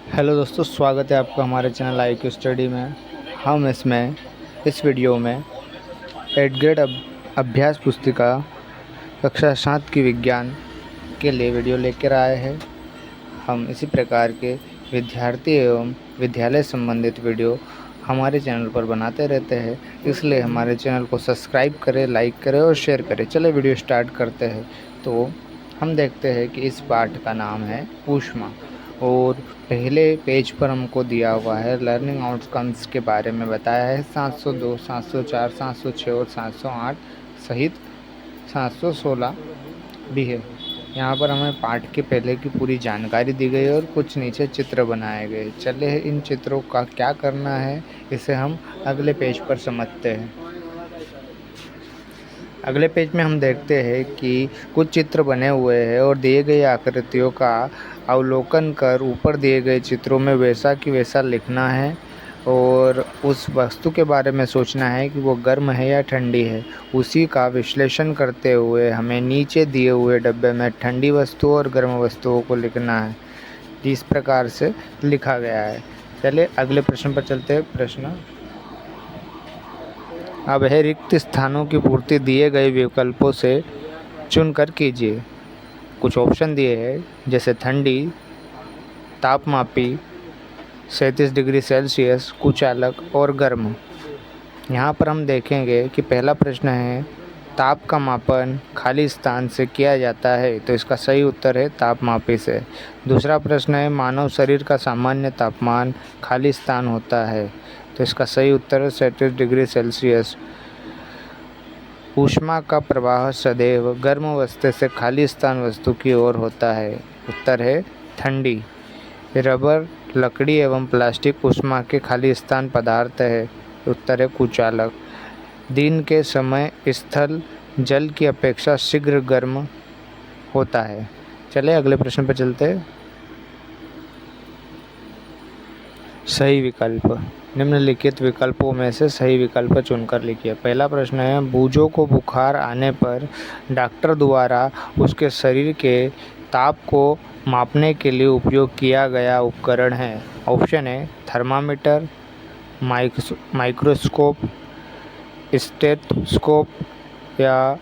Hello दोस्तों, स्वागत है आपका हमारे चैनल IQ स्टडी में। हम इस वीडियो में 8th ग्रेड अभ्यास पुस्तिका कक्षा 7 की विज्ञान के लिए वीडियो लेकर आए हैं। हम इसी प्रकार के विद्यार्थी एवं विद्यालय संबंधित वीडियो हमारे चैनल पर बनाते रहते हैं, इसलिए हमारे चैनल को सब्सक्राइब करें, लाइक करें और शेयर करें। चलिए वीडियो स्टार्ट करते हैं। तो हम देखते हैं कि इस पाठ का नाम है ऊष्मा और पहले पेज पर हमको दिया हुआ है लर्निंग आउटकम्स के बारे में बताया है। 702, 704, 706 और 708 सहित 716 भी है। यहाँ पर हमें पाठ के पहले की पूरी जानकारी दी गई और कुछ नीचे चित्र बनाए गए। चलिए इन चित्रों का क्या करना है इसे हम अगले पेज पर समझते हैं। अगले पेज में हम देखते हैं कि कुछ चित्र बने हुए हैं और दिए गए आकृतियों का अवलोकन कर ऊपर दिए गए चित्रों में वैसा कि वैसा लिखना है और उस वस्तु के बारे में सोचना है कि वो गर्म है या ठंडी है। उसी का विश्लेषण करते हुए हमें नीचे दिए हुए डब्बे में ठंडी वस्तु और गर्म वस्तुओं को लिखना है, जिस प्रकार से लिखा गया है। चलिए अगले प्रश्न पर चलते हैं। प्रश्न अब है रिक्त स्थानों की पूर्ति दिए गए विकल्पों से चुनकर कीजिए। कुछ ऑप्शन दिए हैं जैसे ठंडी, तापमापी, 37 डिग्री सेल्सियस, कुचालक और गर्म। यहाँ पर हम देखेंगे कि पहला प्रश्न है ताप का मापन खाली स्थान से किया जाता है, तो इसका सही उत्तर है तापमापी से। दूसरा प्रश्न है मानव शरीर का सामान्य तापमान खाली स्थान होता है, तो इसका सही उत्तर है 37 डिग्री सेल्सियस। ऊष्मा का प्रवाह सदैव गर्म अवस्था से खाली स्थान वस्तु की ओर होता है, उत्तर है ठंडी। रबर, लकड़ी एवं प्लास्टिक ऊष्मा के खाली स्थान पदार्थ है, उत्तर है कुचालक। दिन के समय स्थल जल की अपेक्षा शीघ्र गर्म होता है। चलिए अगले प्रश्न पर चलते हैं। सही विकल्प, निम्नलिखित विकल्पों में से सही विकल्प चुनकर लिखिए। पहला प्रश्न है बूझों को बुखार आने पर डॉक्टर द्वारा उसके शरीर के ताप को मापने के लिए उपयोग किया गया उपकरण है। ऑप्शन है थर्मामीटर, माइक्रोस्कोप, स्टेथोस्कोप या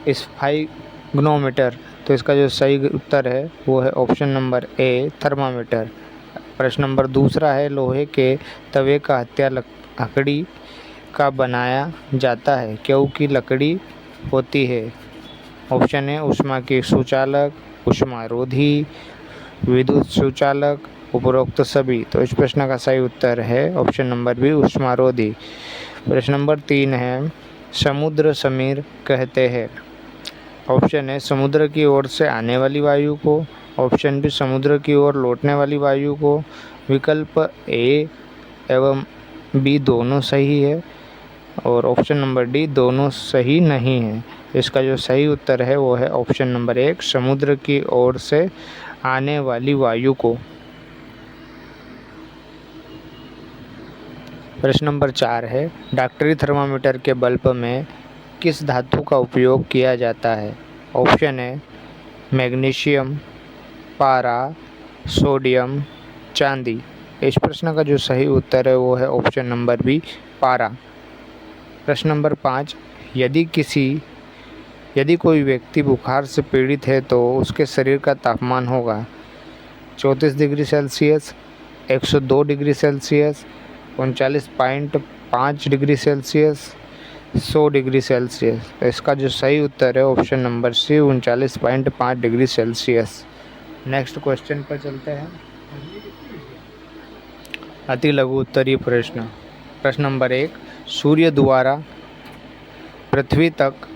स्फाइग्नोमीटर। तो इसका जो सही उत्तर है वो है ऑप्शन नंबर ए, थर्मामीटर। प्रश्न नंबर दूसरा है लोहे के तवे का हत्या लकड़ी का बनाया जाता है क्योंकि लकड़ी होती है। ऑप्शन है ऊष्मा की सुचालक, ऊष्मारोधी, विद्युत सुचालक, उपरोक्त सभी। तो इस प्रश्न का सही उत्तर है ऑप्शन नंबर बी, ऊष्मारोधी। प्रश्न नंबर 3 है समुद्र समीर कहते हैं। ऑप्शन है समुद्र की ओर से आने वाली वायु को, ऑप्शन बी समुद्र की ओर लौटने वाली वायु को। विकल्प ए एवं बी दोनों सही है और ऑप्शन नंबर डी दोनों सही नहीं है। इसका जो सही उत्तर है वो है ऑप्शन नंबर 1, समुद्र की ओर से आने वाली वायु को। प्रश्न नंबर 4 है डॉक्टरी थर्मामीटर के बल्ब में किस धातु का उपयोग किया जाता है। ऑप्शन है मैग्नीशियम, पारा, सोडियम, चांदी। इस प्रश्न का जो सही उत्तर है वो है ऑप्शन नंबर बी, पारा। प्रश्न नंबर 5 यदि कोई व्यक्ति बुखार से पीड़ित है तो उसके शरीर का तापमान होगा 34 degree Celsius, 102 degree Celsius, 39.5 degree Celsius, 100 degree Celsius. तो इसका जो सही उत्तर है option number C, 39.5 degree Celsius. Next question पर चलते हैं। अति लघु उत्तरीय प्रश्न। प्रश्न नंबर 1 सूर्य द्वारा पृथ्वी तक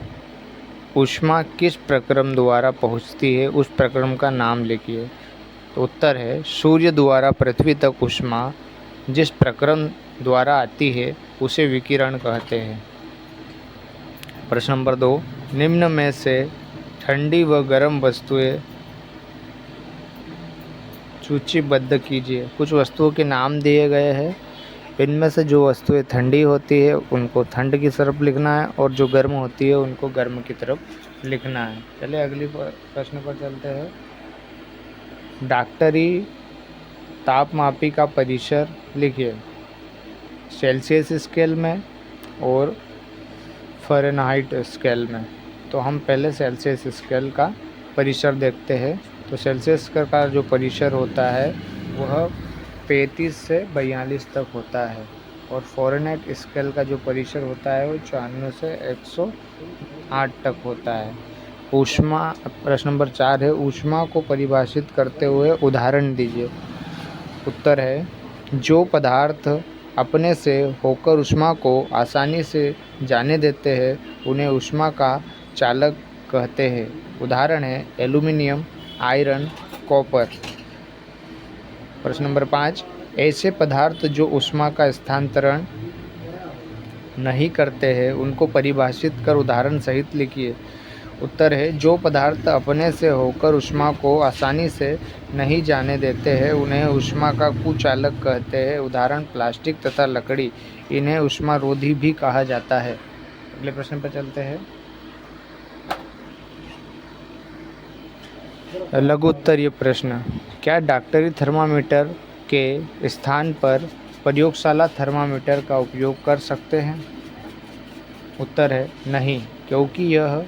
ऊष्मा किस प्रक्रम द्वारा पहुंचती है, उस प्रक्रम का नाम लिखिए। तो उत्तर है सूर्य द्वारा पृथ्वी तक ऊष्मा जिस प्रक्रम द्वारा आती है उसे विकिरण कहते हैं। प्रश्न नंबर 2 निम्न में से ठंडी व गर्म वस्तुएं सूचीबद्ध कीजिए। कुछ वस्तुओं के नाम दिए गए हैं, इनमें से जो वस्तुएं ठंडी होती है उनको ठंड की तरफ लिखना है और जो गर्म होती है उनको गर्म की तरफ लिखना है। चलिए अगली प्रश्न पर चलते हैं। डॉक्टरी तापमापी का परिसर लिखिए, सेल्सियस स्केल में और फ़ारेनहाइट स्केल में। तो हम पहले सेल्सियस स्केल का परिसर देखते हैं। तो सेल्सियस का जो परिसर होता है वह 35 से 42 तक होता है और फ़ारेनहाइट स्केल का जो परिसर होता है वो 94 से 108 तक होता है। ऊष्मा, प्रश्न नंबर 4 है, ऊष्मा को परिभाषित करते हुए उदाहरण दीजिए। उत्तर है, जो पदार्थ अपने से होकर ऊष्मा को आसानी से जाने देते हैं उन्हें ऊष्मा का चालक कहते हैं। उदाहरण है एल्यूमीनियम, आयरन, कॉपर। प्रश्न नंबर 5, ऐसे पदार्थ जो ऊष्मा का स्थानांतरण नहीं करते हैं उनको परिभाषित कर उदाहरण सहित लिखिए। उत्तर है, जो पदार्थ अपने से होकर ऊष्मा को आसानी से नहीं जाने देते हैं उन्हें ऊष्मा का कुचालक कहते हैं। उदाहरण प्लास्टिक तथा लकड़ी, इन्हें ऊष्मारोधी भी कहा जाता है। अगले प्रश्न पर चलते हैं। लघु उत्तरीय प्रश्न, क्या डॉक्टरी थर्मामीटर के स्थान पर प्रयोगशाला थर्मामीटर का उपयोग कर सकते हैं? उत्तर है नहीं, क्योंकि यह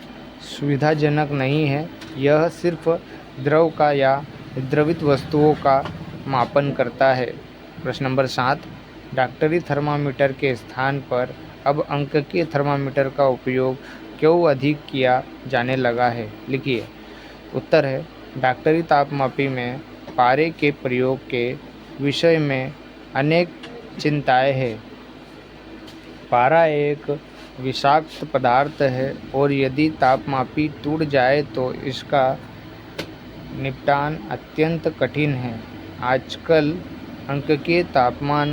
सुविधाजनक नहीं है। यह सिर्फ द्रव का या द्रवित वस्तुओं का मापन करता है। प्रश्न नंबर 7, डॉक्टरी थर्मामीटर के स्थान पर अब अंककीय थर्मामीटर का उपयोग क्यों अधिक किया जाने लगा है? लिखिए। उत्तर है, डॉक्टरी तापमापी में पारे के प्रयोग के विषय में अनेक चिंताएं हैं। पारा एक विषाक्त पदार्थ है और यदि तापमापी टूट जाए तो इसका निपटान अत्यंत कठिन है। आजकल अंककीय तापमापी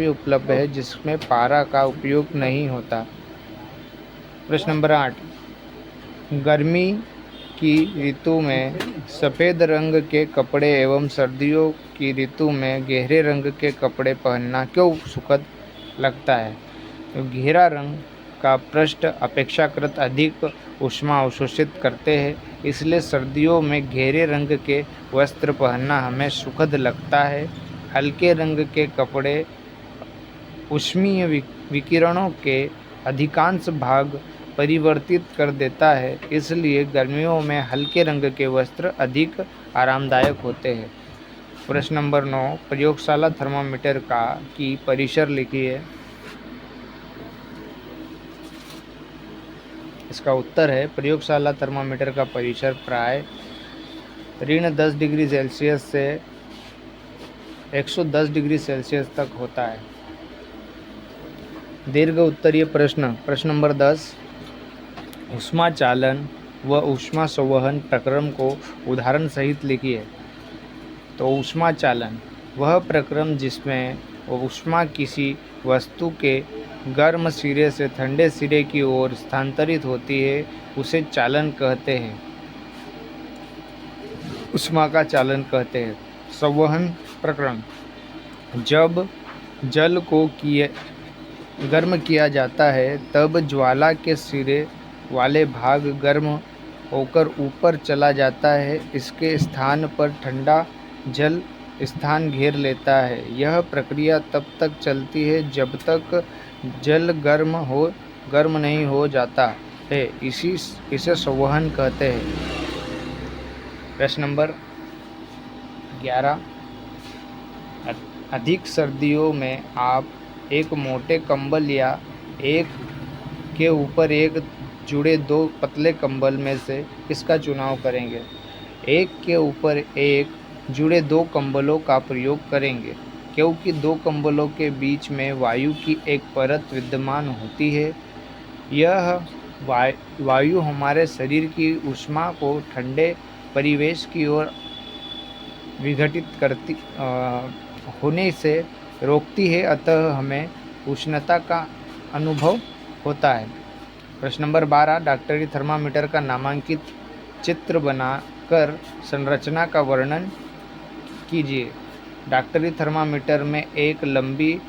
उपलब्ध है जिसमें पारा का उपयोग नहीं होता। प्रश्न नंबर 8, गर्मी की ऋतु में सफ़ेद रंग के कपड़े एवं सर्दियों की ऋतु में गहरे रंग के कपड़े पहनना क्यों सुखद लगता है? तो गहरा रंग का पृष्ठ अपेक्षाकृत अधिक ऊष्मा अवशोषित करते हैं, इसलिए सर्दियों में गहरे रंग के वस्त्र पहनना हमें सुखद लगता है। हल्के रंग के कपड़े ऊष्मीय विकिरणों के अधिकांश भाग परिवर्तित कर देता है, इसलिए गर्मियों में हल्के रंग के वस्त्र अधिक आरामदायक होते हैं। प्रश्न नंबर 9, प्रयोगशाला थर्मामीटर की परिसर लिखिए। इसका उत्तर है, प्रयोगशाला थर्मामीटर का परिसर प्राय -10 डिग्री सेल्सियस से 110 डिग्री सेल्सियस तक होता है। दीर्घ उत्तरीय प्रश्न नंबर 10, ऊष्मा चालन व ऊष्मा संवहन प्रक्रम को उदाहरण सहित लिखिए। तो ऊष्मा चालन वह प्रक्रम जिसमें ऊष्मा किसी वस्तु के गर्म सिरे से ठंडे सिरे की ओर स्थानांतरित होती है, उसे चालन कहते हैं, ऊष्मा का चालन कहते हैं। संवहन प्रक्रम, जब जल को गर्म किया जाता है तब ज्वाला के सिरे वाले भाग गर्म होकर ऊपर चला जाता है, इसके स्थान पर ठंडा जल स्थान घेर लेता है। यह प्रक्रिया तब तक चलती है जब तक जल गर्म नहीं हो जाता है, इसे संवहन कहते हैं। प्रश्न नंबर 11, अधिक सर्दियों में आप एक मोटे कंबल या एक के ऊपर एक जुड़े 2 पतले कंबल में से किसका चुनाव करेंगे? एक के ऊपर एक जुड़े 2 कंबलों का प्रयोग करेंगे, क्योंकि 2 कंबलों के बीच में वायु की एक परत विद्यमान होती है। यह वायु हमारे शरीर की ऊष्मा को ठंडे परिवेश की ओर विघटित होने से रोकती है, अतः हमें उष्णता का अनुभव होता है। प्रश्न नंबर 12, डॉक्टरी थर्मामीटर का नामांकित चित्र बनाकर संरचना का वर्णन कीजिए। डॉक्टरी थर्मामीटर में एक लंबी,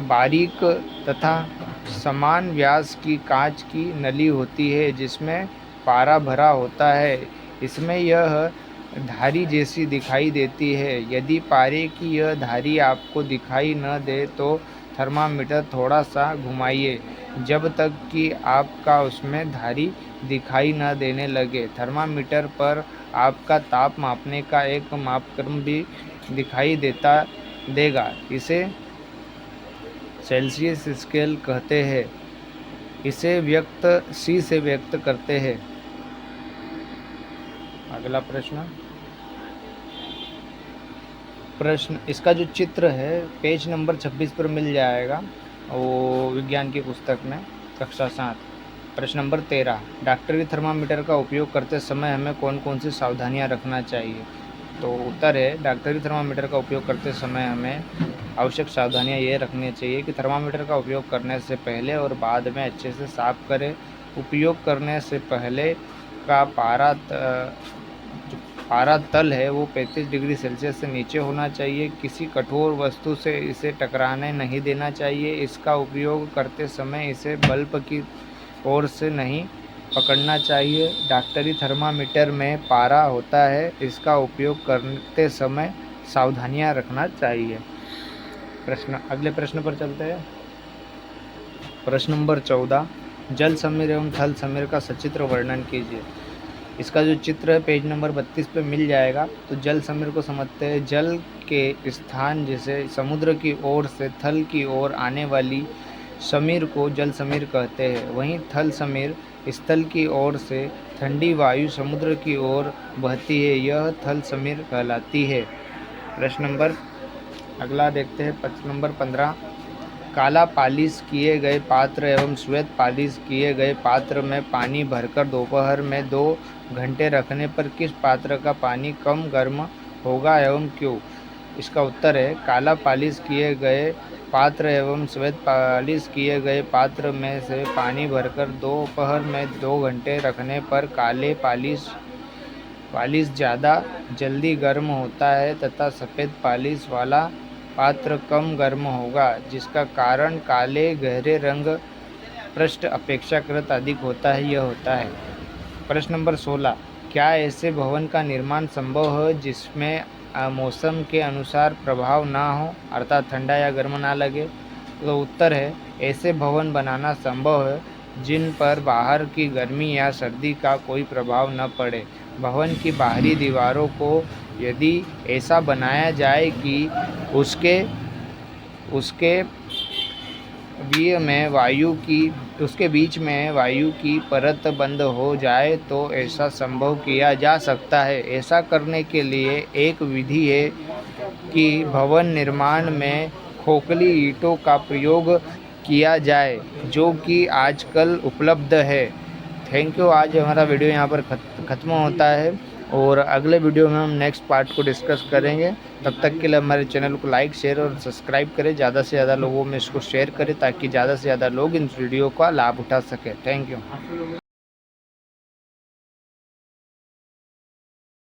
बारीक तथा समान व्यास की कांच की नली होती है जिसमें पारा भरा होता है। इसमें यह धारी जैसी दिखाई देती है। यदि पारे की यह धारी आपको दिखाई न दे तो थर्मामीटर थोड़ा सा घुमाइए जब तक कि आपका उसमें धारी दिखाई न देने लगे। थर्मामीटर पर आपका ताप मापने का एक मापक्रम भी दिखाई देगा। इसे सेल्सियस स्केल कहते हैं। इसे सी से व्यक्त करते हैं। अगला प्रश्न इसका जो चित्र है पेज नंबर 26 पर मिल जाएगा, वो विज्ञान की पुस्तक में, कक्षा 7। प्रश्न नंबर 13, डॉक्टरी थर्मामीटर का उपयोग करते समय हमें कौन कौन सी सावधानियां रखना चाहिए? तो उत्तर है, डॉक्टरी थर्मामीटर का उपयोग करते समय हमें आवश्यक सावधानियां ये रखनी चाहिए कि थर्मामीटर का उपयोग करने से पहले और बाद में अच्छे से साफ़ करें। उपयोग करने से पहले का पारा तल है वो 35 डिग्री सेल्सियस से नीचे होना चाहिए। किसी कठोर वस्तु से इसे टकराने नहीं देना चाहिए। इसका उपयोग करते समय इसे बल्ब की ओर से नहीं पकड़ना चाहिए। डॉक्टरी थर्मामीटर में पारा होता है, इसका उपयोग करते समय सावधानियां रखना चाहिए। अगले प्रश्न पर चलते हैं। प्रश्न नंबर 14, जल समीर एवं थल समीर का सचित्र वर्णन कीजिए। इसका जो चित्र है पेज नंबर 32 पे मिल जाएगा। तो जल समीर को समझते हैं। जल के स्थान जैसे समुद्र की ओर से थल की ओर आने वाली समीर को जल समीर कहते हैं। वहीं थल समीर स्थल की ओर से ठंडी वायु समुद्र की ओर बहती है, यह थल समीर कहलाती है। अगला देखते हैं। प्रश्न नंबर 15, काला पालिश किए गए पात्र एवं श्वेत पालिश किए गए पात्र में पानी भरकर दोपहर में 2 घंटे रखने पर किस पात्र का पानी कम गर्म होगा एवं क्यों? इसका उत्तर है, काला पालिश किए गए पात्र एवं श्वेत पालिश किए गए पात्र में से पानी भरकर दोपहर में 2 घंटे रखने पर काले पालिश ज़्यादा जल्दी गर्म होता है तथा सफ़ेद पालिश वाला पात्र कम गर्म होगा, जिसका कारण काले गहरे रंग पृष्ठ अपेक्षाकृत अधिक होता है, यह होता है। प्रश्न नंबर 16, क्या ऐसे भवन का निर्माण संभव है जिसमें मौसम के अनुसार प्रभाव ना हो, अर्थात ठंडा या गर्म ना लगे? तो उत्तर है, ऐसे भवन बनाना संभव है जिन पर बाहर की गर्मी या सर्दी का कोई प्रभाव न पड़े। भवन की बाहरी दीवारों को यदि ऐसा बनाया जाए कि उसके बीच में वायु की परत बंद हो जाए तो ऐसा संभव किया जा सकता है। ऐसा करने के लिए एक विधि है कि भवन निर्माण में खोखली ईंटों का प्रयोग किया जाए, जो कि आजकल उपलब्ध है। Thank you. आज हमारा वीडियो यहाँ पर ख़त्म होता है और अगले वीडियो में हम नेक्स्ट पार्ट को डिस्कस करेंगे। तब तक के लिए हमारे चैनल को लाइक, शेयर और सब्सक्राइब करें। ज़्यादा से ज़्यादा लोगों में इसको शेयर करें ताकि ज़्यादा से ज़्यादा लोग इन वीडियो का लाभ उठा सकें। Thank you.